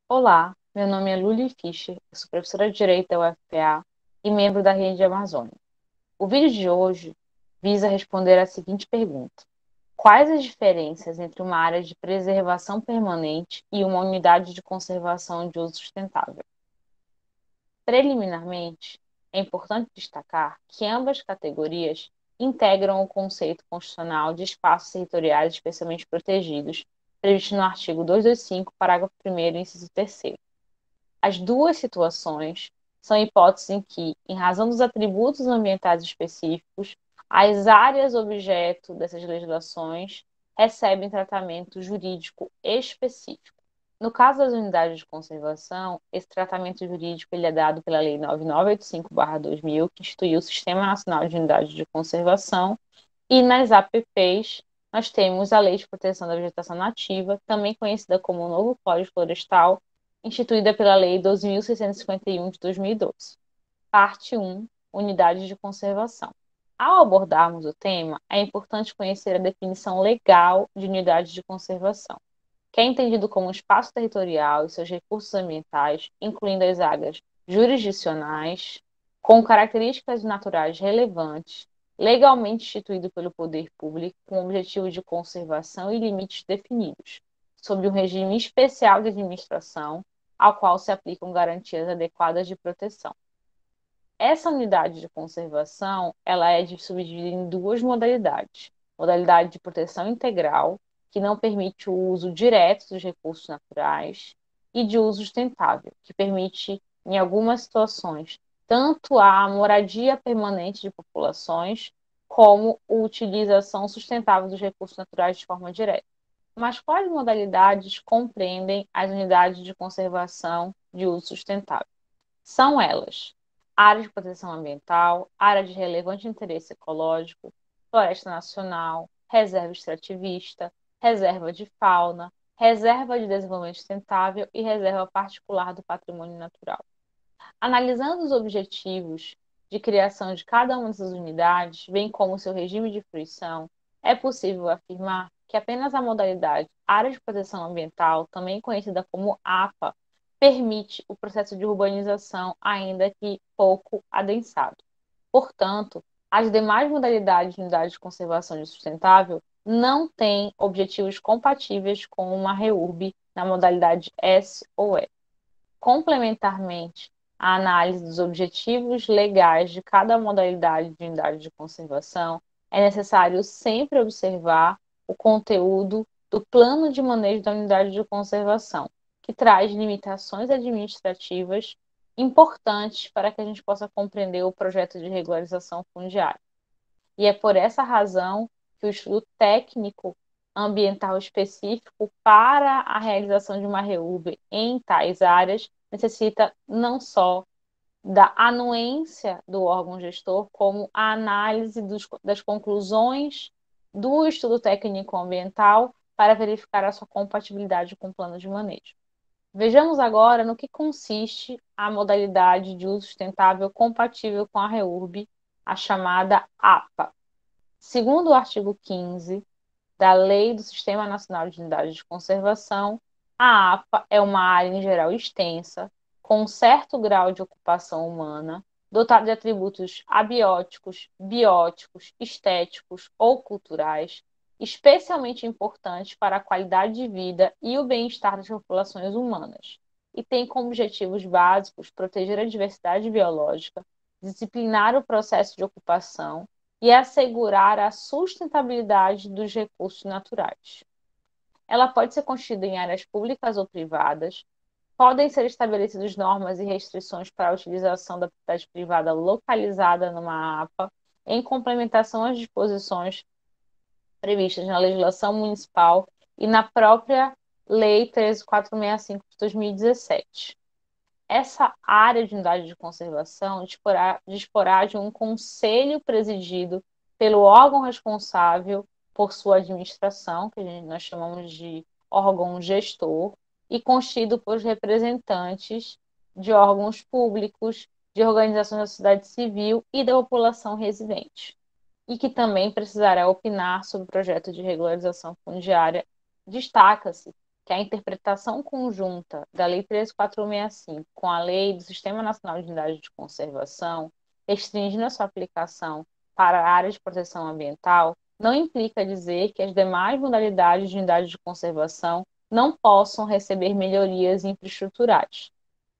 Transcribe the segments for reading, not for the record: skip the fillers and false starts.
Olá, meu nome é Luli Fischer, eu sou professora de Direito da UFPA e membro da Rede Amazônia. O vídeo de hoje visa responder a seguinte pergunta: quais as diferenças entre uma área de preservação permanente e uma unidade de conservação de uso sustentável? Preliminarmente, é importante destacar que ambas categorias integram o conceito constitucional de espaços territoriais especialmente protegidos, previsto no artigo 225, parágrafo 1º, inciso 3º. As duas situações são hipóteses em que, em razão dos atributos ambientais específicos, as áreas objeto dessas legislações recebem tratamento jurídico específico. No caso das unidades de conservação, esse tratamento jurídico ele é dado pela Lei 9985/2000, que instituiu o Sistema Nacional de Unidades de Conservação, e nas APPs nós temos a Lei de Proteção da Vegetação Nativa, também conhecida como o Novo Código Florestal, instituída pela Lei 12.651 de 2012. Parte 1. Unidades de conservação. Ao abordarmos o tema, é importante conhecer a definição legal de unidade de conservação, que é entendido como um espaço territorial e seus recursos ambientais, incluindo as áreas jurisdicionais, com características naturais relevantes, legalmente instituído pelo poder público, com objetivo de conservação e limites definidos, sob um regime especial de administração, ao qual se aplicam garantias adequadas de proteção. Essa unidade de conservação, ela é subdividida em duas modalidades. Modalidade de proteção integral, que não permite o uso direto dos recursos naturais, e de uso sustentável, que permite, em algumas situações, tanto a moradia permanente de populações, como a utilização sustentável dos recursos naturais de forma direta. Mas quais modalidades compreendem as unidades de conservação de uso sustentável? São elas: área de proteção ambiental, área de relevante interesse ecológico, floresta nacional, reserva extrativista, reserva de fauna, reserva de desenvolvimento sustentável e reserva particular do patrimônio natural. Analisando os objetivos de criação de cada uma dessas unidades, bem como seu regime de fruição, é possível afirmar que apenas a modalidade Área de Proteção Ambiental, também conhecida como APA, permite o processo de urbanização, ainda que pouco adensado. Portanto, as demais modalidades de unidade de conservação de sustentável não têm objetivos compatíveis com uma REURB na modalidade S ou E. Complementarmente, a análise dos objetivos legais de cada modalidade de unidade de conservação, é necessário sempre observar o conteúdo do plano de manejo da unidade de conservação, que traz limitações administrativas importantes para que a gente possa compreender o projeto de regularização fundiária. E é por essa razão que o estudo técnico ambiental específico para a realização de uma REURB em tais áreas necessita não só da anuência do órgão gestor, como a análise das conclusões do estudo técnico ambiental para verificar a sua compatibilidade com o plano de manejo. Vejamos agora no que consiste a modalidade de uso sustentável compatível com a REURB, a chamada APA. Segundo o artigo 15 da Lei do Sistema Nacional de Unidades de Conservação, a APA é uma área em geral extensa, com um certo grau de ocupação humana, dotada de atributos abióticos, bióticos, estéticos ou culturais, especialmente importantes para a qualidade de vida e o bem-estar das populações humanas, e tem como objetivos básicos proteger a diversidade biológica, disciplinar o processo de ocupação e assegurar a sustentabilidade dos recursos naturais. Ela pode ser constituída em áreas públicas ou privadas, podem ser estabelecidas normas e restrições para a utilização da propriedade privada localizada numa APA, em complementação às disposições previstas na legislação municipal e na própria Lei 13.465 de 2017. Essa área de unidade de conservação disporá de um conselho presidido pelo órgão responsável por sua administração, que nós chamamos de órgão gestor, e constituído por representantes de órgãos públicos, de organizações da sociedade civil e da população residente, e que também precisará opinar sobre o projeto de regularização fundiária. Destaca-se que a interpretação conjunta da Lei 13.465 com a Lei do Sistema Nacional de Unidades de Conservação, restringindo a sua aplicação para a área de proteção ambiental, não implica dizer que as demais modalidades de unidades de conservação não possam receber melhorias infraestruturais.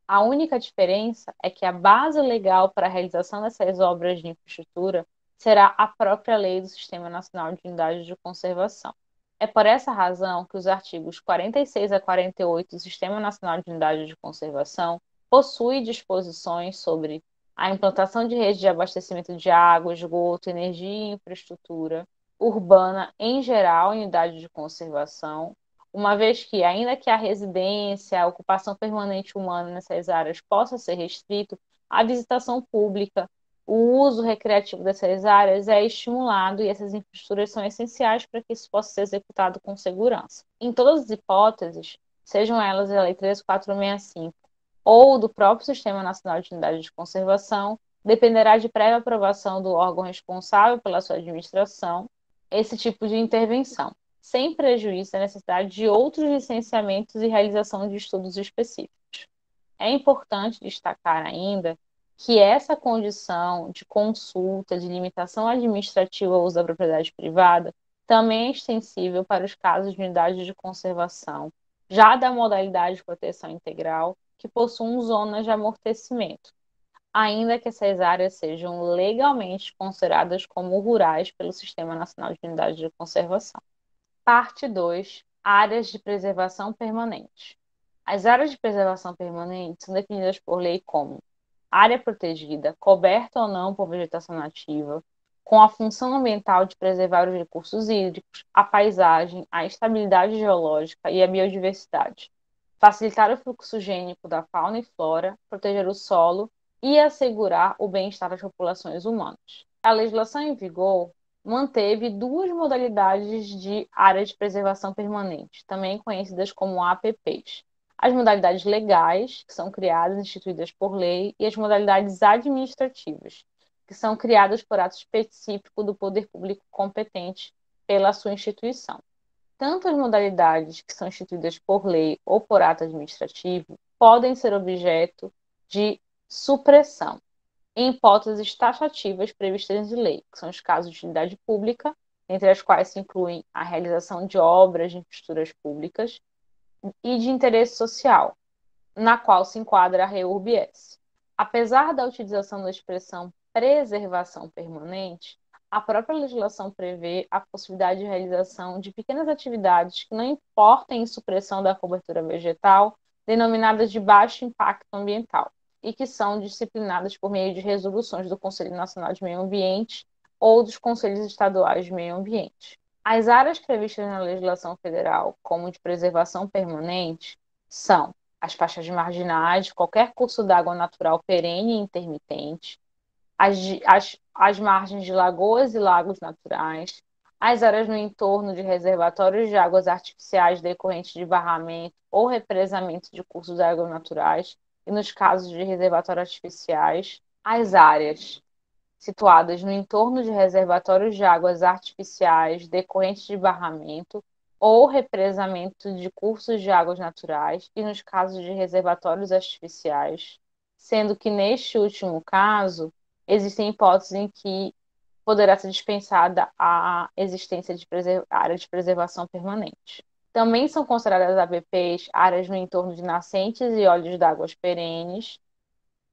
A única diferença é que a base legal para a realização dessas obras de infraestrutura será a própria Lei do Sistema Nacional de Unidades de Conservação. É por essa razão que os artigos 46 a 48 do Sistema Nacional de Unidades de Conservação possuem disposições sobre a implantação de redes de abastecimento de água, esgoto, energia e infraestrutura urbana em geral em unidades de conservação, uma vez que, ainda que a residência, a ocupação permanente humana nessas áreas possa ser restrito, a visitação pública, o uso recreativo dessas áreas é estimulado e essas infraestruturas são essenciais para que isso possa ser executado com segurança. Em todas as hipóteses, sejam elas a Lei 13.465 ou do próprio Sistema Nacional de Unidades de Conservação, dependerá de prévia aprovação do órgão responsável pela sua administração esse tipo de intervenção, sem prejuízo da necessidade de outros licenciamentos e realização de estudos específicos. É importante destacar ainda que essa condição de consulta, de limitação administrativa ao uso da propriedade privada, também é extensível para os casos de unidades de conservação, já da modalidade de proteção integral, que possuem zonas de amortecimento, ainda que essas áreas sejam legalmente consideradas como rurais pelo Sistema Nacional de Unidades de Conservação. Parte 2. Áreas de preservação permanente. As áreas de preservação permanente são definidas por lei como área protegida, coberta ou não por vegetação nativa, com a função ambiental de preservar os recursos hídricos, a paisagem, a estabilidade geológica e a biodiversidade, facilitar o fluxo gênico da fauna e flora, proteger o solo e assegurar o bem-estar das populações humanas. A legislação em vigor manteve duas modalidades de área de preservação permanente, também conhecidas como APPs. As modalidades legais, que são criadas e instituídas por lei, e as modalidades administrativas, que são criadas por ato específico do poder público competente pela sua instituição. Tanto as modalidades que são instituídas por lei ou por ato administrativo podem ser objeto de supressão, em hipóteses taxativas previstas em lei, que são os casos de utilidade pública, entre as quais se incluem a realização de obras de infraestruturas públicas, e de interesse social, na qual se enquadra a REURB-S. Apesar da utilização da expressão preservação permanente, a própria legislação prevê a possibilidade de realização de pequenas atividades que não importem em supressão da cobertura vegetal, denominadas de baixo impacto ambiental, e que são disciplinadas por meio de resoluções do Conselho Nacional de Meio Ambiente ou dos Conselhos Estaduais de Meio Ambiente. As áreas previstas na legislação federal como de preservação permanente são as faixas marginais de qualquer curso d'água natural perene e intermitente, as margens de lagoas e lagos naturais, as áreas no entorno de reservatórios de águas artificiais decorrentes de barramento ou represamento de cursos de água naturais, e nos casos de reservatórios artificiais, as áreas situadas no entorno de reservatórios de águas artificiais decorrentes de barramento ou represamento de cursos de águas naturais, e nos casos de reservatórios artificiais, sendo que neste último caso existem hipóteses em que poderá ser dispensada a existência de área de preservação permanente. Também são consideradas APPs áreas no entorno de nascentes e olhos d'água perenes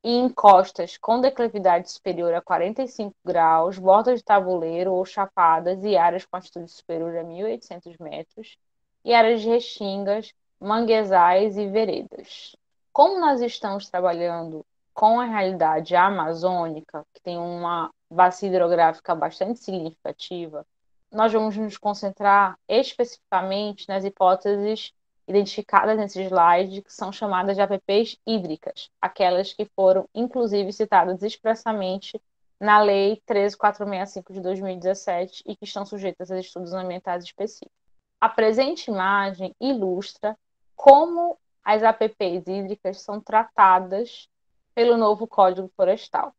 e em costas com declividade superior a 45 graus, bordas de tabuleiro ou chapadas e áreas com altitude superior a 1.800 metros, e áreas de restingas, manguezais e veredas. Como nós estamos trabalhando com a realidade amazônica, que tem uma bacia hidrográfica bastante significativa, nós vamos nos concentrar especificamente nas hipóteses identificadas nesse slide, que são chamadas de APPs hídricas, aquelas que foram, inclusive, citadas expressamente na Lei 13.465 de 2017 e que estão sujeitas a estudos ambientais específicos. A presente imagem ilustra como as APPs hídricas são tratadas pelo novo Código Florestal.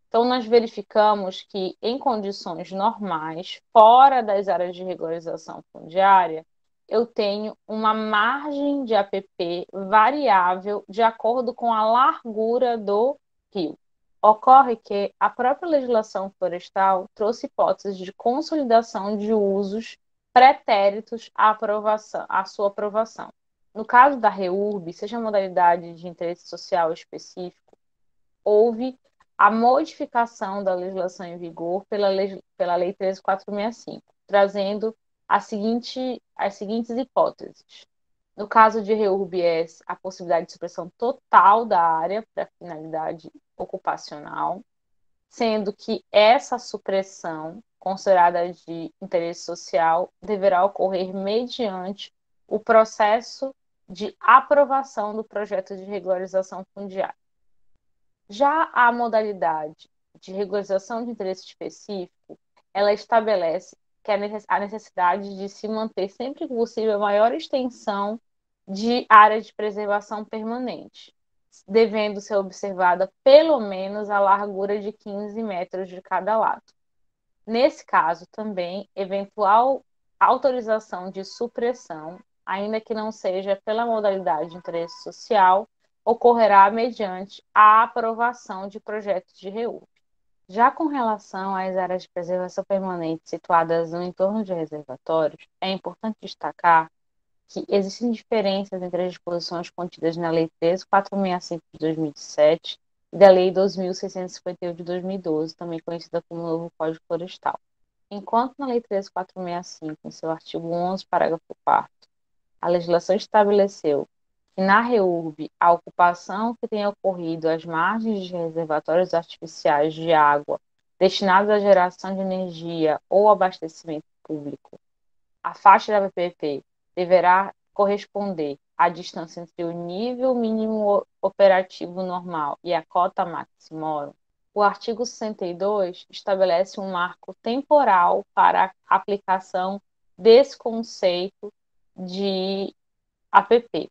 Então, nós verificamos que, em condições normais, fora das áreas de regularização fundiária, eu tenho uma margem de APP variável de acordo com a largura do rio. Ocorre que a própria legislação florestal trouxe hipóteses de consolidação de usos pretéritos à sua aprovação. No caso da REURB, seja a modalidade de interesse social específico, houve a modificação da legislação em vigor pela Lei 13.465, trazendo as seguintes hipóteses. No caso de REURB-S, a possibilidade de supressão total da área para finalidade ocupacional, sendo que essa supressão, considerada de interesse social, deverá ocorrer mediante o processo de aprovação do projeto de regularização fundiária. Já a modalidade de regularização de interesse específico, ela estabelece que a necessidade de se manter sempre que possível a maior extensão de área de preservação permanente, devendo ser observada pelo menos a largura de 15 metros de cada lado. Nesse caso, também, eventual autorização de supressão, ainda que não seja pela modalidade de interesse social, ocorrerá mediante a aprovação de projetos de REURB. Já com relação às áreas de preservação permanente situadas no entorno de reservatórios, é importante destacar que existem diferenças entre as disposições contidas na Lei 13.465 de 2007 e da Lei 2.651 de 2012, também conhecida como Novo Código Florestal. Enquanto na Lei 13.465, em seu artigo 11, parágrafo 4º, a legislação estabeleceu que na REURB a ocupação que tenha ocorrido às margens de reservatórios artificiais de água destinados à geração de energia ou abastecimento público, a faixa da PPP deverá corresponder à distância entre o nível mínimo operativo normal e a cota maximorum. O artigo 62 estabelece um marco temporal para a aplicação desse conceito de APP,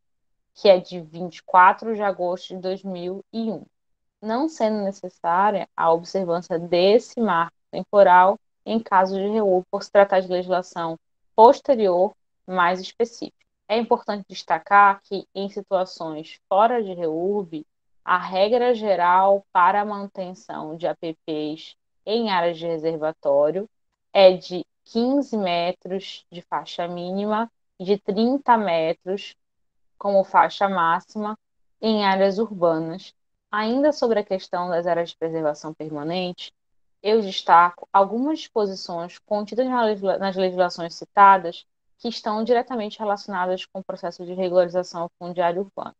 que é de 24 de agosto de 2001, não sendo necessária a observância desse marco temporal em caso de REURB, por se tratar de legislação posterior mais específica. É importante destacar que, em situações fora de REURB, a regra geral para a manutenção de APPs em áreas de reservatório é de 15 metros de faixa mínima e de 30 metros como faixa máxima em áreas urbanas. Ainda sobre a questão das áreas de preservação permanente, eu destaco algumas disposições contidas nas legislações citadas que estão diretamente relacionadas com o processo de regularização fundiária urbana.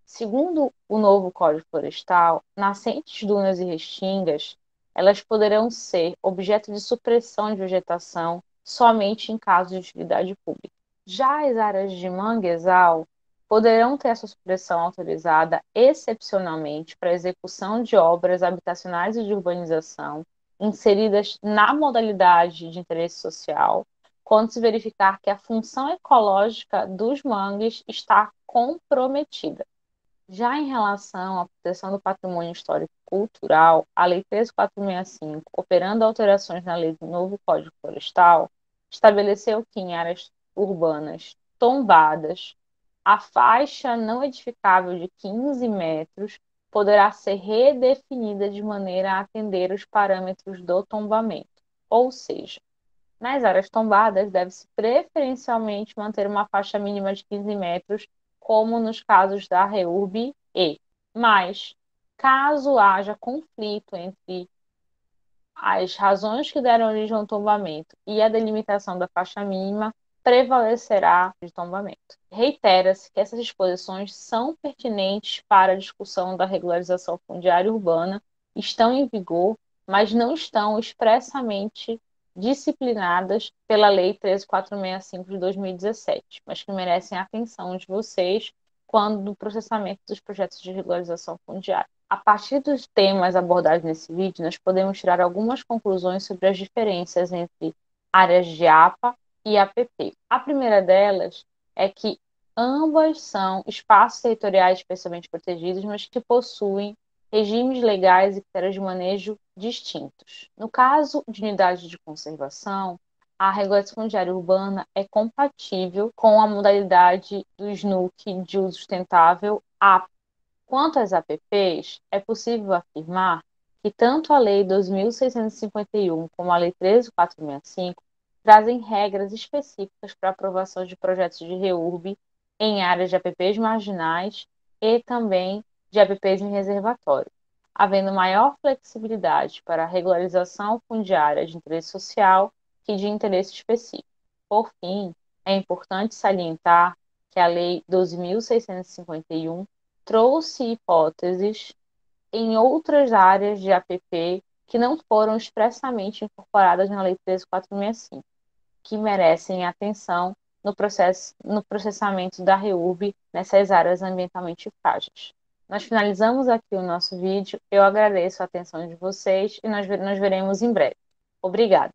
Segundo o novo Código Florestal, nascentes, dunas e restingas, elas poderão ser objeto de supressão de vegetação somente em caso de utilidade pública. Já as áreas de manguezal poderão ter a sua supressão autorizada excepcionalmente para execução de obras habitacionais e de urbanização inseridas na modalidade de interesse social, quando se verificar que a função ecológica dos mangues está comprometida. Já em relação à proteção do patrimônio histórico e cultural, a Lei 13.465, operando alterações na Lei do novo Código Florestal, estabeleceu que em áreas urbanas tombadas, a faixa não edificável de 15 metros poderá ser redefinida de maneira a atender os parâmetros do tombamento. Ou seja, nas áreas tombadas, deve-se preferencialmente manter uma faixa mínima de 15 metros, como nos casos da REURB-E. Mas, caso haja conflito entre as razões que deram origem ao tombamento e a delimitação da faixa mínima, prevalecerá de tombamento. Reitera-se que essas disposições são pertinentes para a discussão da regularização fundiária urbana, estão em vigor, mas não estão expressamente disciplinadas pela Lei 13.465 de 2017, mas que merecem a atenção de vocês quando do processamento dos projetos de regularização fundiária. A partir dos temas abordados nesse vídeo, nós podemos tirar algumas conclusões sobre as diferenças entre áreas de APA e APP. A primeira delas é que ambas são espaços territoriais especialmente protegidos, mas que possuem regimes legais e critérios de manejo distintos. No caso de unidade de conservação, a regulação fundiária urbana é compatível com a modalidade do SNUC de uso sustentável AP. Quanto às APPs, é possível afirmar que tanto a Lei 2.651 como a Lei 13.465 trazem regras específicas para aprovação de projetos de REURB em áreas de APPs marginais e também de APPs em reservatório, havendo maior flexibilidade para a regularização fundiária de interesse social que de interesse específico. Por fim, é importante salientar que a Lei 12.651 trouxe hipóteses em outras áreas de APP que não foram expressamente incorporadas na Lei 13.465, que merecem atenção no processamento da REURB nessas áreas ambientalmente frágeis. Nós finalizamos aqui o nosso vídeo. Eu agradeço a atenção de vocês e nós veremos em breve. Obrigada.